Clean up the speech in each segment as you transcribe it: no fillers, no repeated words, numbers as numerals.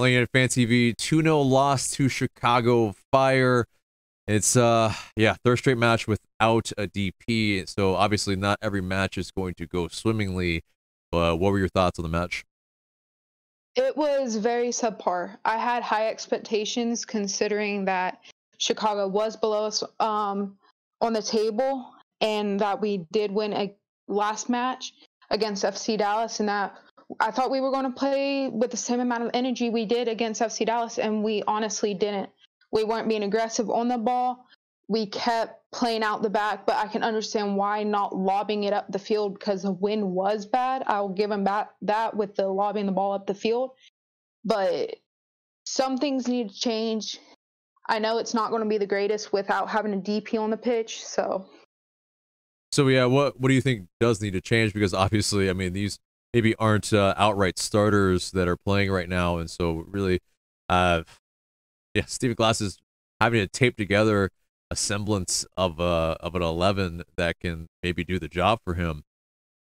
AtlutdfantV 2-0 loss to Chicago Fire. It's yeah, third straight match without a DP. So obviously not every match is going to go swimmingly. But what were your thoughts on the match? It was very subpar. I had high expectations considering that Chicago was below us on the table, and that we did win a last match against FC Dallas, and that I thought we were going to play with the same amount of energy we did against FC Dallas, and we honestly didn't. We weren't being aggressive on the ball. We kept playing out the back, but I can understand why not lobbing it up the field because the wind was bad. I'll give him that with the lobbing the ball up the field. But some things need to change. I know it's not going to be the greatest without having a DP on the pitch. So yeah, what do you think does need to change? Because obviously, I mean, these maybe aren't outright starters that are playing right now, and so really, yeah, Stephen Glass is having to tape together a semblance of an 11 that can maybe do the job for him,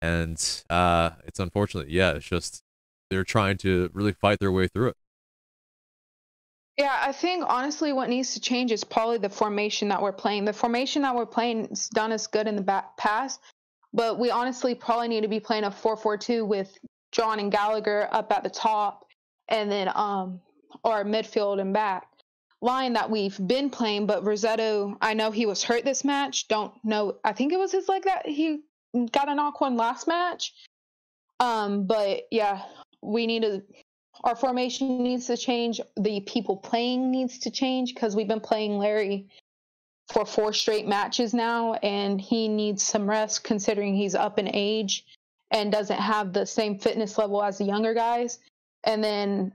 and it's unfortunate. Yeah, it's just they're trying to really fight their way through it. yeah, I think honestly what needs to change is probably the formation that we're playing. The formation that we're playing is done us good in the past, but we honestly probably need to be playing a 4-4-2 with John and Gallagher up at the top, and then our midfield and back line that we've been playing. But Rossetto, I know he was hurt this match. Don't know. I think it was his leg that he got a knock on last match. But yeah, our formation needs to change. The people playing needs to change because we've been playing Larry for 4 straight matches now, and he needs some rest considering he's up in age and doesn't have the same fitness level as the younger guys. And then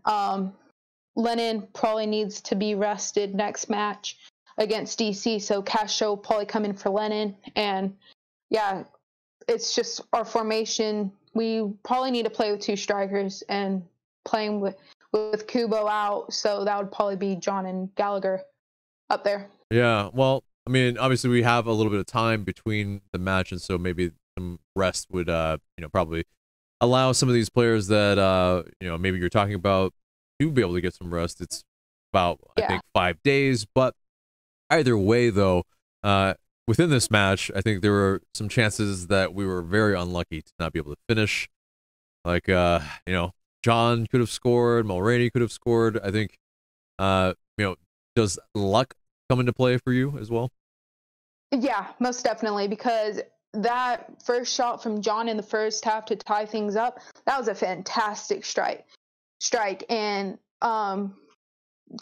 Lennon probably needs to be rested next match against DC, so Castro will probably come in for Lennon. And yeah, it's just our formation. We probably need to play with 2 strikers and playing with Kubo out, so that would probably be John and Gallagher up there. Yeah, well, I mean, obviously we have a little bit of time between the match, and so maybe some rest would, probably allow some of these players that, maybe you're talking about to be able to get some rest. It's about, I think, 5 days, but either way, though, within this match, I think there were some chances that we were very unlucky to not be able to finish. Like, John could have scored, Mulroney could have scored. I think, does luck come into play for you as well? Yeah, most definitely, because that first shot from John in the first half to tie things up, that was a fantastic strike. And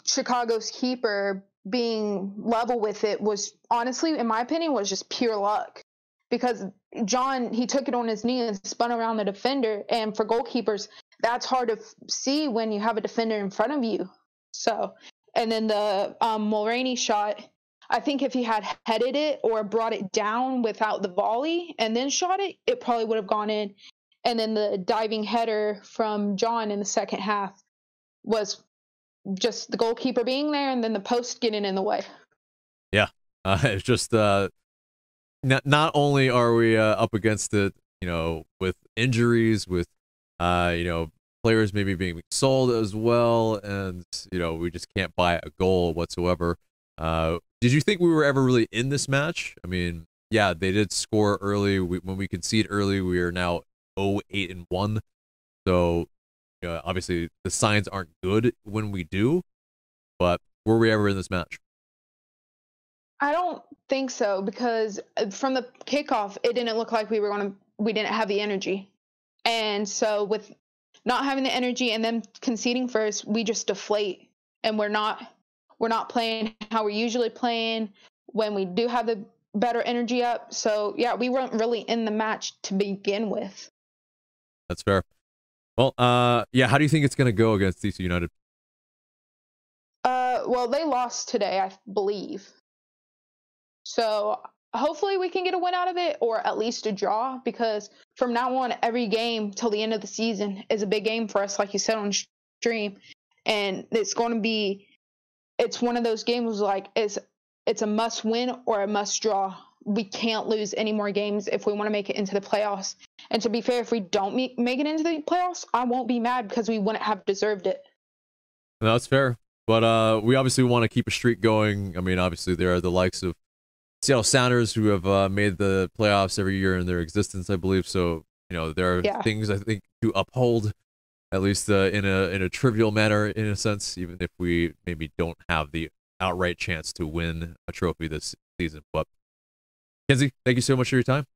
Chicago's keeper being level with it was honestly, in my opinion, was just pure luck, because John, he took it on his knee and spun around the defender, and for goalkeepers that's hard to see when you have a defender in front of you. So, and then the Mulroney shot, I think if he had headed it or brought it down without the volley and then shot it, it probably would have gone in. And then the diving header from John in the second half was just the goalkeeper being there and then the post getting in the way. Yeah, it's just not only are we up against it, with injuries, with players maybe being sold as well, and we just can't buy a goal whatsoever. Did you think we were ever really in this match? I mean, yeah, they did score early. When we concede early, we are now 0-8-1. So, obviously the signs aren't good when we do. But were we ever in this match? I don't think so, because from the kickoff, it didn't look like we didn't have the energy. And so with not having the energy and then conceding first, we just deflate, and we're not playing how we're usually playing when we do have the better energy up. So yeah, we weren't really in the match to begin with. That's fair. Well, yeah, how do you think it's going to go against DC United? Well, they lost today, I believe. So hopefully we can get a win out of it, or at least a draw, because from now on, every game till the end of the season is a big game for us, like you said on stream. And it's one of those games like it's a must win or a must draw. We can't lose any more games if we want to make it into the playoffs. And to be fair, if we don't make it into the playoffs, I won't be mad, because we wouldn't have deserved it. No, that's fair. But we obviously want to keep a streak going. I mean, obviously there are the likes of Seattle Sounders who have made the playoffs every year in their existence, I believe. So there are things I think to uphold, at least in a trivial manner, in a sense, even if we maybe don't have the outright chance to win a trophy this season. But Kenzie, thank you so much for your time.